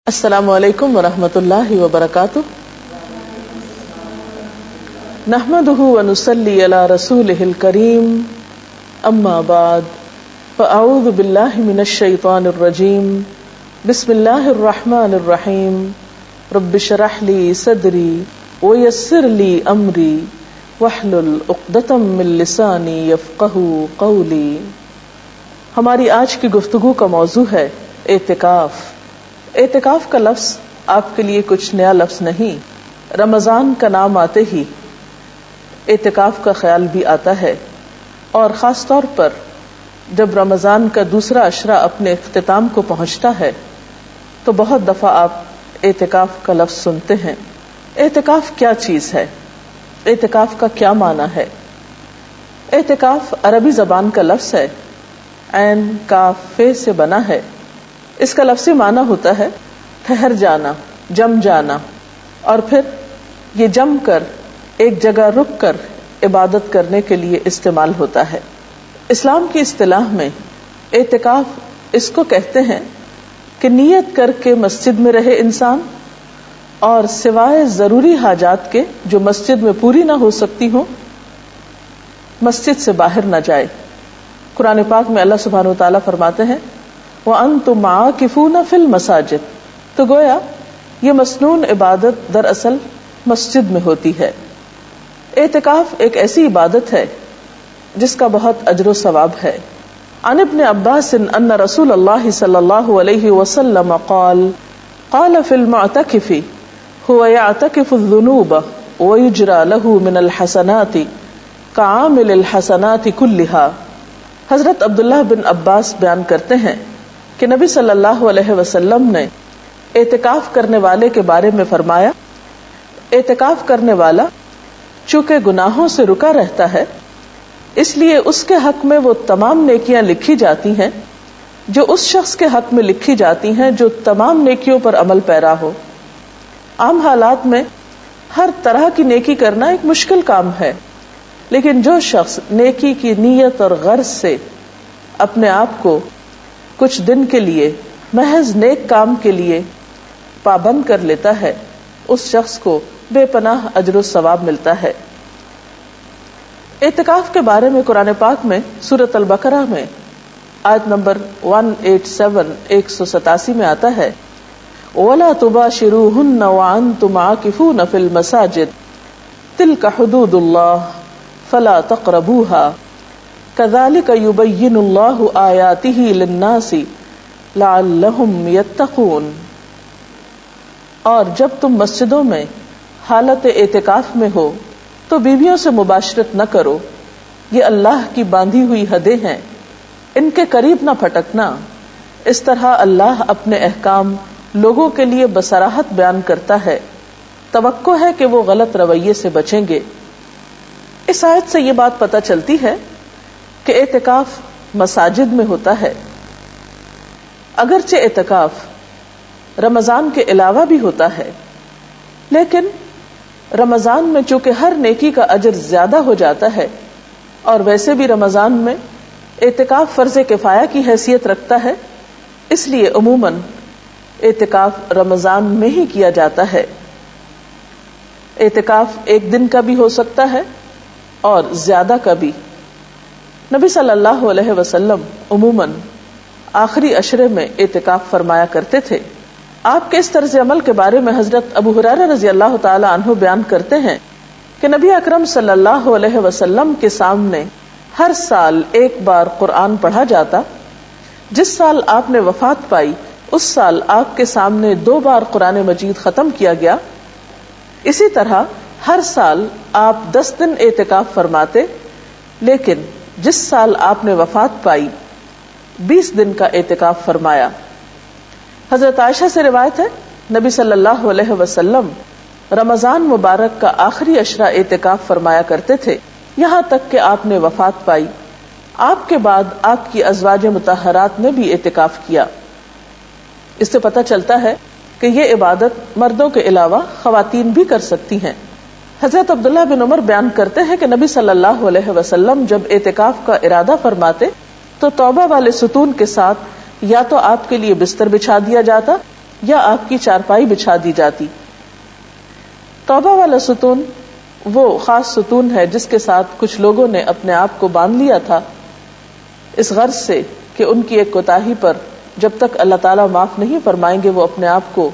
السلام علیکم ورحمۃ اللہ وبرکاتہ. نحمده ونصلی علی رسولہ الکریم. اما بعد فاعوذ باللہ من الشیطان الرجیم. بسم اللہ الرحمن الرحیم. رب اشرح لی صدری ویسر لی امری واحلل عقدۃ من لسانی یفقہوا قولی. ہماری آج کی گفتگو کا موضوع ہے اعتکاف. اعتکاف کا لفظ آپ کے لیے کچھ نیا لفظ نہیں. رمضان کا نام آتے ہی اعتکاف کا خیال بھی آتا ہے، اور خاص طور پر جب رمضان کا دوسرا عشرہ اپنے اختتام کو پہنچتا ہے تو بہت دفعہ آپ اعتکاف کا لفظ سنتے ہیں. اعتکاف کیا چیز ہے؟ اعتکاف کا کیا معنی ہے؟ اعتکاف عربی زبان کا لفظ ہے، عین کاف فے سے بنا ہے. اس کا لفظی معنی ہوتا ہے ٹھہر جانا، جم جانا، اور پھر یہ جم کر ایک جگہ رک کر عبادت کرنے کے لیے استعمال ہوتا ہے. اسلام کی اصطلاح میں اعتکاف اس کو کہتے ہیں کہ نیت کر کے مسجد میں رہے انسان، اور سوائے ضروری حاجات کے جو مسجد میں پوری نہ ہو سکتی ہوں مسجد سے باہر نہ جائے. قرآن پاک میں اللہ سبحانہ وتعالیٰ فرماتے ہیں وَأَنْتُمْ عَاكِفُونَ فِي الْمَسَاجِدِ. تو گویا یہ مسنون عبادت دراصل مسجد میں ہوتی ہے. اعتکاف ایک ایسی عبادت ہے جس کا بہت اجر و ثواب ہے. عن ابن عباس ان رسول اللہ صلی اللہ علیہ وسلم قال فی المعتکف هو يعتکف الذنوب ويجرى له من الحسنات كعامل الحسنات كلها. حضرت عبداللہ بن عباس بیان کرتے ہیں کہ نبی صلی اللہ علیہ وسلم نے اعتکاف کرنے والے کے بارے میں فرمایا، اعتکاف کرنے والا چونکہ گناہوں سے رکا رہتا ہے اس لیے اس کے حق میں وہ تمام نیکیاں لکھی جاتی ہیں جو اس شخص کے حق میں لکھی جاتی ہیں جو تمام نیکیوں پر عمل پیرا ہو. عام حالات میں ہر طرح کی نیکی کرنا ایک مشکل کام ہے، لیکن جو شخص نیکی کی نیت اور غرض سے اپنے آپ کو کچھ دن کے لیے محض نیک کام کے لیے پابند کر لیتا ہے اس شخص کو بے پناہ اجر و ثواب ملتا ہے. اعتکاف کے بارے میں قرآن پاک میں سورۃ البقرہ میں آیت نمبر 187 187 میں آتا ہے وَلَا تُبَاشِرُوهُنَّ وَأَنْتُمْ عَاكِفُونَ فِي الْمَسَاجِدِ تِلْكَ حُدُودُ اللَّهِ فَلَا تَقْرَبُوهَا كَذَلِكَ يُبَيِّنُ اللَّهُ آيَاتِهِ لِلنَّاسِ لَعَلَّهُمْ يَتَّقُونَ. اور جب تم مسجدوں میں حالت اعتکاف میں ہو تو بیویوں سے مباشرت نہ کرو، یہ اللہ کی باندھی ہوئی حدیں ہیں، ان کے قریب نہ پھٹکنا. اس طرح اللہ اپنے احکام لوگوں کے لیے بصراحت بیان کرتا ہے. توقع ہے کہ وہ غلط رویے سے بچیں گے. اس آیت سے یہ بات پتہ چلتی ہے کہ اعتکاف مساجد میں ہوتا ہے. اگرچہ اعتکاف رمضان کے علاوہ بھی ہوتا ہے، لیکن رمضان میں چونکہ ہر نیکی کا اجر زیادہ ہو جاتا ہے، اور ویسے بھی رمضان میں اعتکاف فرض کفایہ کی حیثیت رکھتا ہے، اس لیے عموماً اعتکاف رمضان میں ہی کیا جاتا ہے. اعتکاف ایک دن کا بھی ہو سکتا ہے اور زیادہ کا بھی. نبی صلی اللہ علیہ وسلم عموماً آخری عشرے میں اعتکاف فرمایا کرتے تھے. آپ کے اس طرز عمل کے بارے میں حضرت ابو ہریرہ رضی اللہ تعالی عنہ بیان کرتے ہیں کہ نبی اکرم صلی اللہ علیہ وسلم کے سامنے ہر سال ایک بار قرآن پڑھا جاتا. جس سال آپ نے وفات پائی اس سال آپ کے سامنے 2 بار قرآن مجید ختم کیا گیا. اسی طرح ہر سال آپ 10 دن اعتکاف فرماتے، لیکن جس سال آپ نے وفات پائی 20 دن کا اعتکاف فرمایا. حضرت عائشہ سے روایت ہے نبی صلی اللہ علیہ وسلم رمضان مبارک کا آخری عشرہ اعتکاف فرمایا کرتے تھے یہاں تک کہ آپ نے وفات پائی. آپ کے بعد آپ کی ازواج مطہرات نے بھی اعتکاف کیا. اس سے پتہ چلتا ہے کہ یہ عبادت مردوں کے علاوہ خواتین بھی کر سکتی ہیں. حضرت عبداللہ بن عمر بیان کرتے ہیں کہ نبی صلی اللہ علیہ وسلم جب اعتکاف کا ارادہ فرماتے تو توبہ والے ستون کے ساتھ یا تو آپ کے لیے بستر بچھا دیا جاتا یا آپ کی چارپائی بچھا دی جاتی۔ توبہ والا ستون وہ خاص ستون ہے جس کے ساتھ کچھ لوگوں نے اپنے آپ کو باندھ لیا تھا اس غرض سے کہ ان کی ایک کوتاہی پر جب تک اللہ تعالیٰ معاف نہیں فرمائیں گے وہ اپنے آپ کو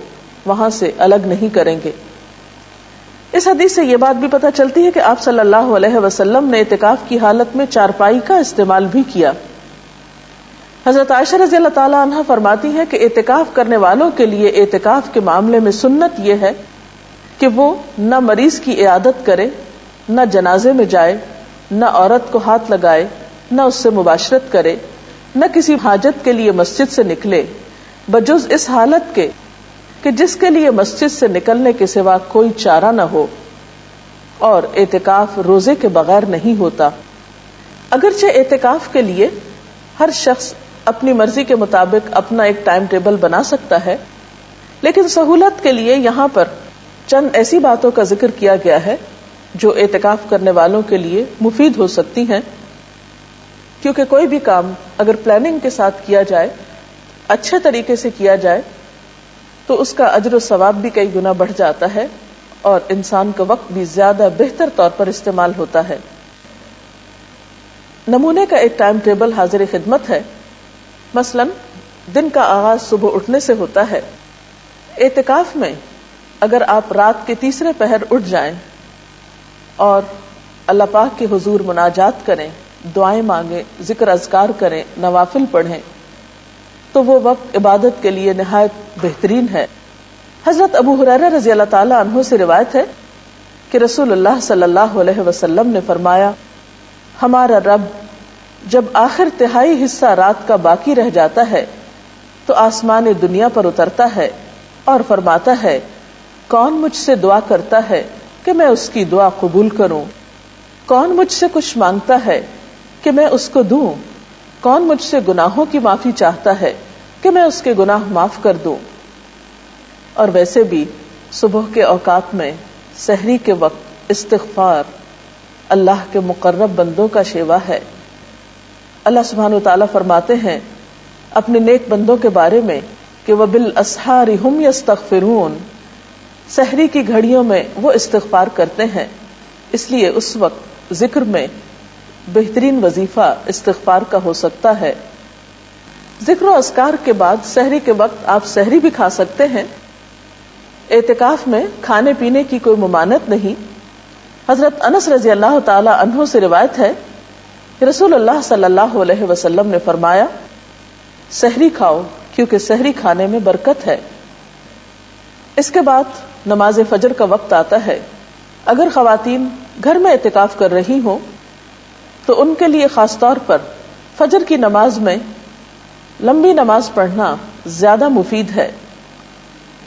وہاں سے الگ نہیں کریں گے۔ اس حدیث سے یہ بات بھی پتہ چلتی ہے کہ آپ صلی اللہ علیہ وسلم نے اعتکاف کی حالت میں چارپائی کا استعمال بھی کیا۔ حضرت عائشہ رضی اللہ تعالیٰ عنہ فرماتی ہے کہ اعتکاف کرنے والوں کے لیے اعتکاف کے معاملے میں سنت یہ ہے کہ وہ نہ مریض کی عیادت کرے، نہ جنازے میں جائے، نہ عورت کو ہاتھ لگائے، نہ اس سے مباشرت کرے، نہ کسی حاجت کے لیے مسجد سے نکلے بجز اس حالت کے کہ جس کے لیے مسجد سے نکلنے کے سوا کوئی چارہ نہ ہو، اور اعتکاف روزے کے بغیر نہیں ہوتا۔ اگرچہ اعتکاف کے لیے ہر شخص اپنی مرضی کے مطابق اپنا ایک ٹائم ٹیبل بنا سکتا ہے، لیکن سہولت کے لیے یہاں پر چند ایسی باتوں کا ذکر کیا گیا ہے جو اعتکاف کرنے والوں کے لیے مفید ہو سکتی ہیں، کیونکہ کوئی بھی کام اگر پلاننگ کے ساتھ کیا جائے، اچھے طریقے سے کیا جائے، تو اس کا اجر و ثواب بھی کئی گنا بڑھ جاتا ہے اور انسان کا وقت بھی زیادہ بہتر طور پر استعمال ہوتا ہے۔ نمونے کا ایک ٹائم ٹیبل حاضر خدمت ہے۔ مثلا دن کا آغاز صبح اٹھنے سے ہوتا ہے۔ اعتکاف میں اگر آپ رات کے تیسرے پہر اٹھ جائیں اور اللہ پاک کے حضور مناجات کریں، دعائیں مانگیں، ذکر اذکار کریں، نوافل پڑھیں، تو وہ وقت عبادت کے لیے نہایت بہترین ہے۔ حضرت ابو ہریرہ رضی اللہ تعالی عنہ سے روایت ہے کہ رسول اللہ صلی اللہ علیہ وسلم نے فرمایا، ہمارا رب جب آخر تہائی حصہ رات کا باقی رہ جاتا ہے تو آسمان دنیا پر اترتا ہے اور فرماتا ہے، کون مجھ سے دعا کرتا ہے کہ میں اس کی دعا قبول کروں؟ کون مجھ سے کچھ مانگتا ہے کہ میں اس کو دوں؟ کون مجھ سے گناہوں کی معافی چاہتا ہے کہ میں اس کے گناہ معاف کر دوں؟ اور ویسے بھی صبح کے اوقات میں سحری کے وقت استغفار اللہ کے مقرب بندوں کا شیوا ہے۔ اللہ سبحانہ وتعالیٰ فرماتے ہیں اپنے نیک بندوں کے بارے میں کہ وَبِالْأَسْحَارِ هُمْ يَسْتَغْفِرُونَ، سحری کی گھڑیوں میں وہ استغفار کرتے ہیں، اس لیے اس وقت ذکر میں بہترین وظیفہ استغفار کا ہو سکتا ہے۔ ذکر و اذکار کے بعد سحری کے وقت آپ سحری بھی کھا سکتے ہیں۔ اعتکاف میں کھانے پینے کی کوئی ممانعت نہیں۔ حضرت انس رضی اللہ تعالی عنہ سے روایت ہے کہ رسول اللہ صلی اللہ علیہ وسلم نے فرمایا، سحری کھاؤ کیونکہ سحری کھانے میں برکت ہے۔ اس کے بعد نماز فجر کا وقت آتا ہے۔ اگر خواتین گھر میں اعتکاف کر رہی ہوں تو ان کے لیے خاص طور پر فجر کی نماز میں لمبی نماز پڑھنا زیادہ مفید ہے۔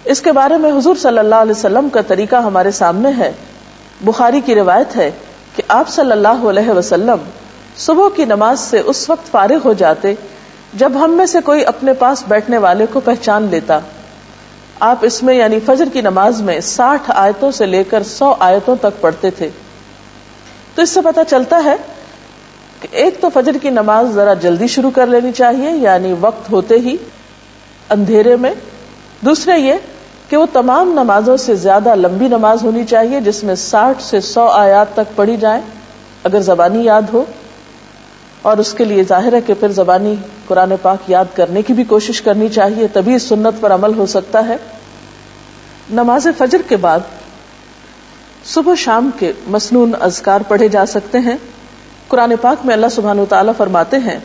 اس کے بارے میں حضور صلی اللہ علیہ وسلم کا طریقہ ہمارے سامنے ہے۔ بخاری کی روایت ہے کہ آپ صلی اللہ علیہ وسلم صبح کی نماز سے اس وقت فارغ ہو جاتے جب ہم میں سے کوئی اپنے پاس بیٹھنے والے کو پہچان لیتا۔ آپ اس میں یعنی فجر کی نماز میں 60 آیتوں سے لے کر 100 آیتوں تک پڑھتے تھے۔ تو اس سے پتہ چلتا ہے کہ ایک تو فجر کی نماز ذرا جلدی شروع کر لینی چاہیے، یعنی وقت ہوتے ہی اندھیرے میں۔ دوسرے یہ کہ وہ تمام نمازوں سے زیادہ لمبی نماز ہونی چاہیے جس میں 60 سے 100 آیات تک پڑھی جائیں اگر زبانی یاد ہو، اور اس کے لیے ظاہر ہے کہ پھر زبانی قرآن پاک یاد کرنے کی بھی کوشش کرنی چاہیے، تبھی اس سنت پر عمل ہو سکتا ہے۔ نماز فجر کے بعد صبح شام کے مسنون اذکار پڑھے جا سکتے ہیں۔ قرآن پاک میں اللہ سبحانہ وتعالیٰ فرماتے ہیں،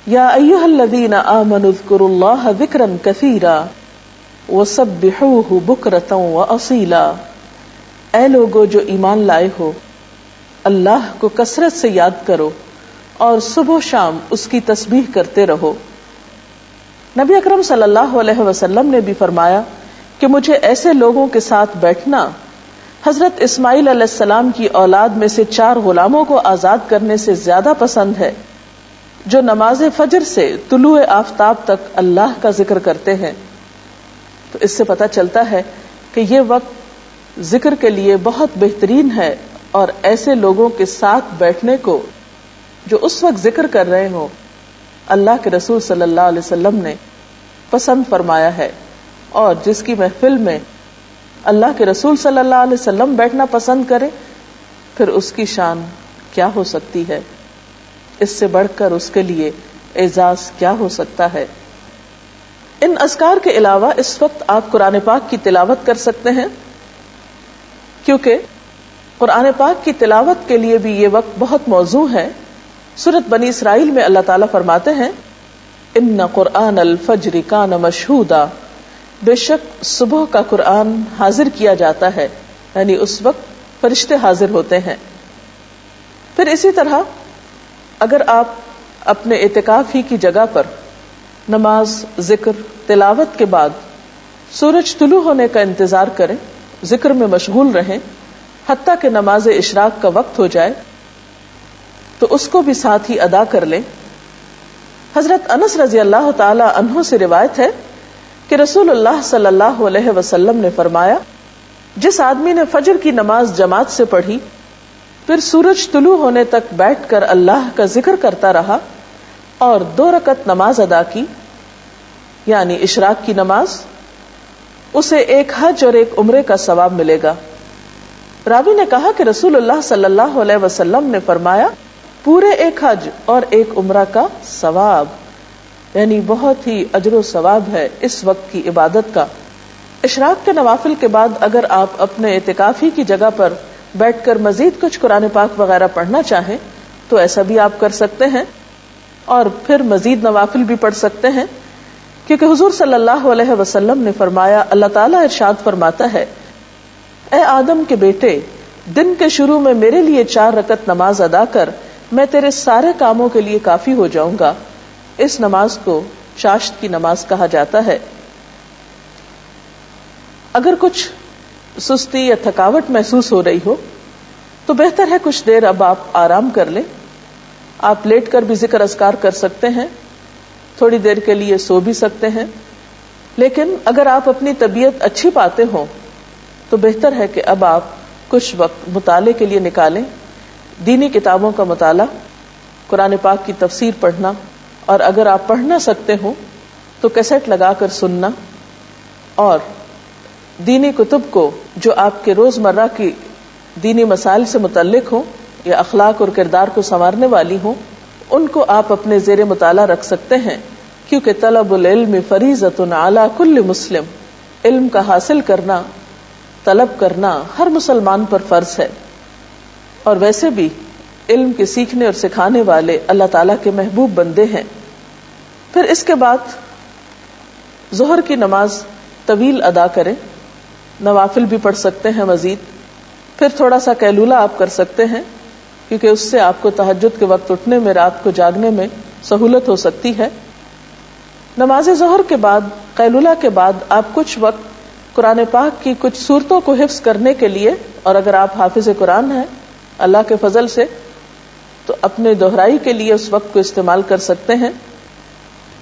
یا ایھا الذین آمنوا اذکروا اللہ ذکرا کثیرا وسبحوہ بکرۃ واصیلا، اے لوگو جو ایمان لائے ہو، اللہ کو کثرت سے یاد کرو اور صبح و شام اس کی تسبیح کرتے رہو۔ نبی اکرم صلی اللہ علیہ وسلم نے بھی فرمایا کہ مجھے ایسے لوگوں کے ساتھ بیٹھنا حضرت اسماعیل علیہ السلام کی اولاد میں سے 4 غلاموں کو آزاد کرنے سے زیادہ پسند ہے جو نماز فجر سے طلوع آفتاب تک اللہ کا ذکر کرتے ہیں۔ تو اس سے پتہ چلتا ہے کہ یہ وقت ذکر کے لیے بہت بہترین ہے، اور ایسے لوگوں کے ساتھ بیٹھنے کو جو اس وقت ذکر کر رہے ہوں اللہ کے رسول صلی اللہ علیہ وسلم نے پسند فرمایا ہے۔ اور جس کی محفل میں اللہ کے رسول صلی اللہ علیہ وسلم بیٹھنا پسند کرے، پھر اس کی شان کیا ہو سکتی ہے؟ اس سے بڑھ کر اس کے لیے اعزاز کیا ہو سکتا ہے؟ ان اذکار کے علاوہ اس وقت آپ قرآن پاک کی تلاوت کر سکتے ہیں، کیونکہ قرآن پاک کی تلاوت کے لیے بھی یہ وقت بہت موزوں ہے۔ سورۃ بنی اسرائیل میں اللہ تعالیٰ فرماتے ہیں ان قرآن الفجر کان مشہودا، بے شک صبح کا قرآن حاضر کیا جاتا ہے، یعنی اس وقت فرشتے حاضر ہوتے ہیں۔ پھر اسی طرح اگر آپ اپنے اعتکاف ہی کی جگہ پر نماز، ذکر، تلاوت کے بعد سورج طلوع ہونے کا انتظار کریں، ذکر میں مشغول رہیں حتیٰ کہ نماز اشراق کا وقت ہو جائے، تو اس کو بھی ساتھ ہی ادا کر لیں۔ حضرت انس رضی اللہ تعالی عنہ سے روایت ہے کہ رسول اللہ صلی اللہ علیہ وسلم نے فرمایا، جس آدمی نے فجر کی نماز جماعت سے پڑھی، پھر سورج طلوع ہونے تک بیٹھ کر اللہ کا ذکر کرتا رہا اور 2 رکعت نماز ادا کی، یعنی اشراق کی نماز، اسے 1 حج اور 1 عمرے کا ثواب ملے گا۔ راوی نے کہا کہ رسول اللہ صلی اللہ علیہ وسلم نے فرمایا پورے 1 حج اور 1 عمرہ کا ثواب، یعنی بہت ہی اجر و ثواب ہے اس وقت کی عبادت کا۔ اشراق کے نوافل کے بعد اگر آپ اپنے اعتکافی کی جگہ پر بیٹھ کر مزید کچھ قرآن پاک وغیرہ پڑھنا چاہیں تو ایسا بھی آپ کر سکتے ہیں، اور پھر مزید نوافل بھی پڑھ سکتے ہیں، کیونکہ حضور صلی اللہ علیہ وسلم نے فرمایا، اللہ تعالیٰ ارشاد فرماتا ہے، اے آدم کے بیٹے، دن کے شروع میں میرے لیے 4 رکعت نماز ادا کر، میں تیرے سارے کاموں کے لیے کافی ہو جاؤں گا۔ اس نماز کو چاشت کی نماز کہا جاتا ہے۔ اگر کچھ سستی یا تھکاوٹ محسوس ہو رہی ہو تو بہتر ہے کچھ دیر اب آپ آرام کر لیں۔ آپ لیٹ کر بھی ذکر اذکار کر سکتے ہیں، تھوڑی دیر کے لیے سو بھی سکتے ہیں، لیکن اگر آپ اپنی طبیعت اچھی پاتے ہوں تو بہتر ہے کہ اب آپ کچھ وقت مطالعے کے لیے نکالیں، دینی کتابوں کا مطالعہ، قرآن پاک کی تفسیر پڑھنا، اور اگر آپ پڑھ نہ سکتے ہوں تو کیسٹ لگا کر سننا، اور دینی کتب کو جو آپ کے روزمرہ کی دینی مسائل سے متعلق ہوں یا اخلاق اور کردار کو سنوارنے والی ہوں، ان کو آپ اپنے زیر مطالعہ رکھ سکتے ہیں، کیونکہ طلب العلم فریضۃ علی کل مسلم، علم کا حاصل کرنا، طلب کرنا ہر مسلمان پر فرض ہے، اور ویسے بھی علم کے سیکھنے اور سکھانے والے اللہ تعالیٰ کے محبوب بندے ہیں۔ پھر اس کے بعد ظہر کی نماز طویل ادا کریں، نوافل بھی پڑھ سکتے ہیں مزید، پھر تھوڑا سا قیلولہ آپ کر سکتے ہیں، کیونکہ اس سے آپ کو تہجد کے وقت اٹھنے میں، رات کو جاگنے میں سہولت ہو سکتی ہے۔ نماز ظہر کے بعد، قیلولہ کے بعد آپ کچھ وقت قرآن پاک کی کچھ سورتوں کو حفظ کرنے کے لیے، اور اگر آپ حافظ قرآن ہیں اللہ کے فضل سے تو اپنے دہرائی کے لیے اس وقت کو استعمال کر سکتے ہیں،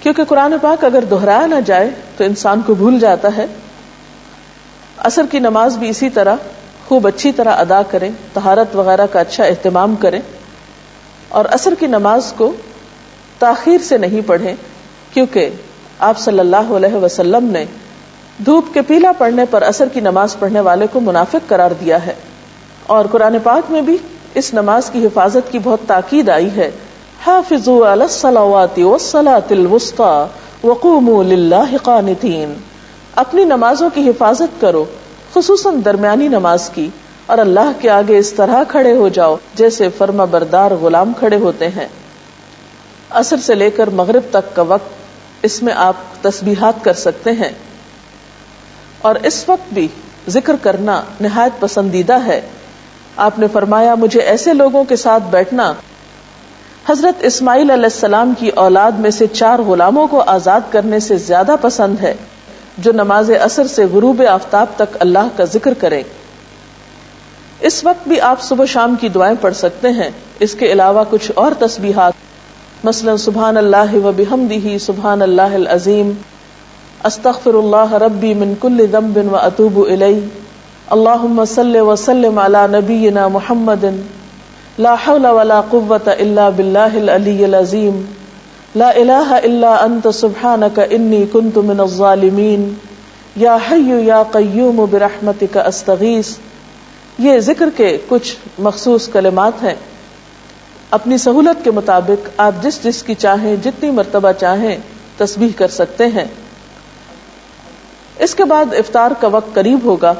کیونکہ قرآن پاک اگر دہرایا نہ جائے تو انسان کو بھول جاتا ہے۔ عصر کی نماز بھی اسی طرح خوب اچھی طرح ادا کریں، طہارت وغیرہ کا اچھا اہتمام کریں، اور عصر کی نماز کو تاخیر سے نہیں پڑھیں، کیونکہ آپ صلی اللہ علیہ وسلم نے دھوپ کے پیلا پڑنے پر عصر کی نماز پڑھنے والے کو منافق قرار دیا ہے، اور قرآن پاک میں بھی اس نماز کی حفاظت کی بہت تاکید آئی ہے، حافظوا علی الصلوات والصلاة الوسطی وقوموا للہ قانتین، اپنی نمازوں کی حفاظت کرو، خصوصاً درمیانی نماز کی، اور اللہ کے آگے اس طرح کھڑے ہو جاؤ جیسے فرما بردار غلام کھڑے ہوتے ہیں۔ عصر سے لے کر مغرب تک کا وقت، اس میں آپ تسبیحات کر سکتے ہیں، اور اس وقت بھی ذکر کرنا نہایت پسندیدہ ہے۔ آپ نے فرمایا، مجھے ایسے لوگوں کے ساتھ بیٹھنا حضرت اسماعیل علیہ السلام کی اولاد میں سے 4 غلاموں کو آزاد کرنے سے زیادہ پسند ہے، جو نماز عصر سے غروب آفتاب تک اللہ کا ذکر کریں۔ اس وقت بھی آپ صبح شام کی دعائیں پڑھ سکتے ہیں۔ اس کے علاوہ کچھ اور تسبیحات، مثلا سبحان اللہ و بحمدہ سبحان اللہ العظیم، استغفر اللہ ربی من کل ذنب و اتوب الیہ، اللہم صلی وسلم علی نبینا محمد، لا حول ولا قوة الا باللہ العلی العظیم، لا الہ الا انت سبحانک انی کنت من الظالمین، یا حی یا قیوم برحمتک استغیث، یہ ذکر کے کچھ مخصوص کلمات ہیں. اپنی سہولت کے مطابق آپ جس جس کی چاہیں جتنی مرتبہ چاہیں تسبیح کر سکتے ہیں. اس کے بعد افطار کا وقت قریب ہوگا،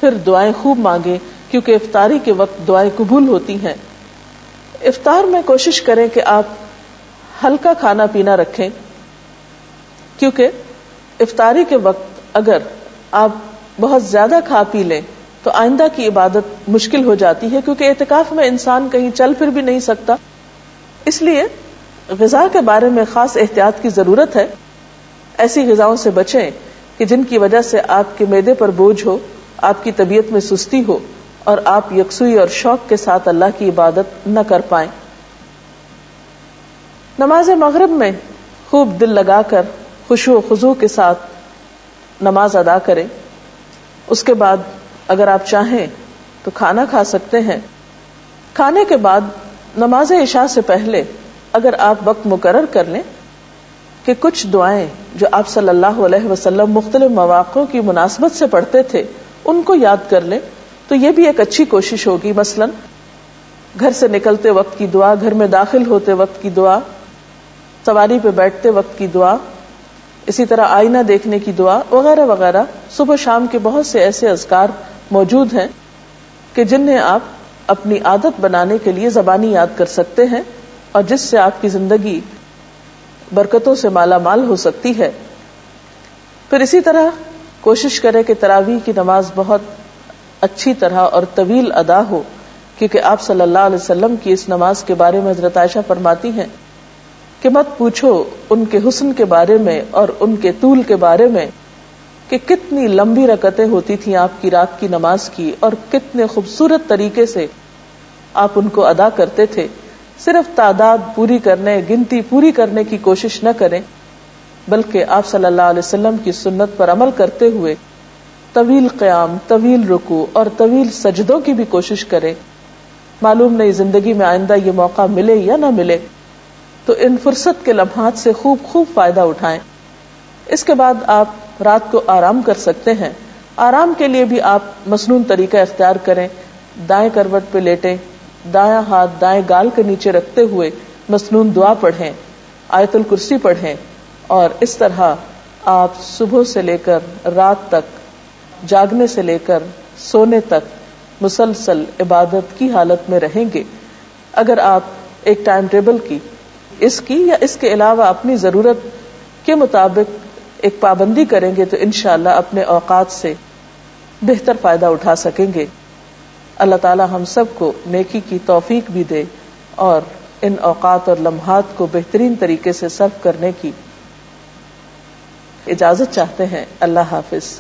پھر دعائیں خوب مانگیں کیونکہ افطاری کے وقت دعائیں قبول ہوتی ہیں. افطار میں کوشش کریں کہ آپ ہلکا کھانا پینا رکھیں، کیونکہ افطاری کے وقت اگر آپ بہت زیادہ کھا پی لیں تو آئندہ کی عبادت مشکل ہو جاتی ہے، کیونکہ اعتکاف میں انسان کہیں چل پھر بھی نہیں سکتا. اس لیے غذا کے بارے میں خاص احتیاط کی ضرورت ہے. ایسی غذاؤں سے بچیں کہ جن کی وجہ سے آپ کے معدے پر بوجھ ہو، آپ کی طبیعت میں سستی ہو اور آپ یکسوئی اور شوق کے ساتھ اللہ کی عبادت نہ کر پائیں. نماز مغرب میں خوب دل لگا کر خشوع و خضوع کے ساتھ نماز ادا کریں. اس کے بعد اگر آپ چاہیں تو کھانا کھا سکتے ہیں. کھانے کے بعد نماز عشاء سے پہلے اگر آپ وقت مقرر کر لیں کہ کچھ دعائیں جو آپ صلی اللہ علیہ وسلم مختلف مواقع کی مناسبت سے پڑھتے تھے ان کو یاد کر لیں تو یہ بھی ایک اچھی کوشش ہوگی. مثلا گھر سے نکلتے وقت کی دعا، گھر میں داخل ہوتے وقت کی دعا، سواری پہ بیٹھتے وقت کی دعا، اسی طرح آئینہ دیکھنے کی دعا وغیرہ وغیرہ. صبح شام کے بہت سے ایسے اذکار موجود ہیں کہ جنہیں آپ اپنی عادت بنانے کے لیے زبانی یاد کر سکتے ہیں اور جس سے آپ کی زندگی برکتوں سے مالا مال ہو سکتی ہے. پھر اسی طرح کوشش کریں کہ تراویح کی نماز بہت اچھی طرح اور طویل ادا ہو، کیونکہ آپ صلی اللہ علیہ وسلم کی اس نماز کے بارے میں حضرت عائشہ فرماتی ہیں کہ مت پوچھو ان کے حسن کے بارے میں اور ان کے طول کے بارے میں کہ کتنی لمبی رکعتیں ہوتی تھیں آپ کی رات کی نماز کی اور کتنے خوبصورت طریقے سے آپ ان کو ادا کرتے تھے. صرف تعداد پوری کرنے، گنتی پوری کرنے کی کوشش نہ کریں، بلکہ آپ صلی اللہ علیہ وسلم کی سنت پر عمل کرتے ہوئے طویل قیام، طویل رکوع اور طویل سجدوں کی بھی کوشش کریں. معلوم نہیں زندگی میں آئندہ یہ موقع ملے یا نہ ملے، تو ان فرصت کے لمحات سے خوب فائدہ اٹھائیں. اس کے بعد آپ رات کو آرام کر سکتے ہیں. آرام کے لیے بھی آپ مسنون طریقہ اختیار کریں. دائیں کروٹ پہ لیٹیں، دایاں ہاتھ دائیں گال کے نیچے رکھتے ہوئے مسنون دعا پڑھیں، آیت الکرسی پڑھیں، اور اس طرح آپ صبح سے لے کر رات تک، جاگنے سے لے کر سونے تک مسلسل عبادت کی حالت میں رہیں گے. اگر آپ ایک ٹائم ٹیبل کی اس کی یا اس کے علاوہ اپنی ضرورت کے مطابق ایک پابندی کریں گے تو انشاءاللہ اپنے اوقات سے بہتر فائدہ اٹھا سکیں گے. اللہ تعالی ہم سب کو نیکی کی توفیق بھی دے اور ان اوقات اور لمحات کو بہترین طریقے سے صرف کرنے کی اجازت چاہتے ہیں. اللہ حافظ.